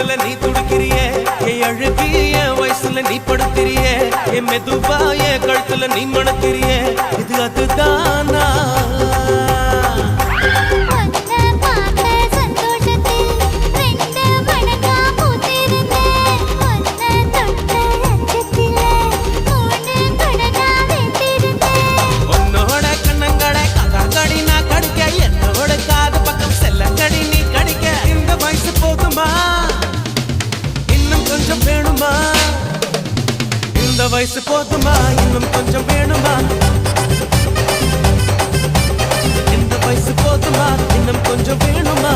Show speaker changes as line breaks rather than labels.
தொடுதல நீ துடிக்கிறியே என் அழுகி என் வயசுல நீ படுத்திரியே என் மெதுவா என் கழுத்துல நீ மணக்கிறியே இது அதுதானா இந்த வயசு போதுமா இன்னும் கொஞ்சம் வேணுமா இந்த வயசு போதுமா இன்னும் கொஞ்சம் வேணுமா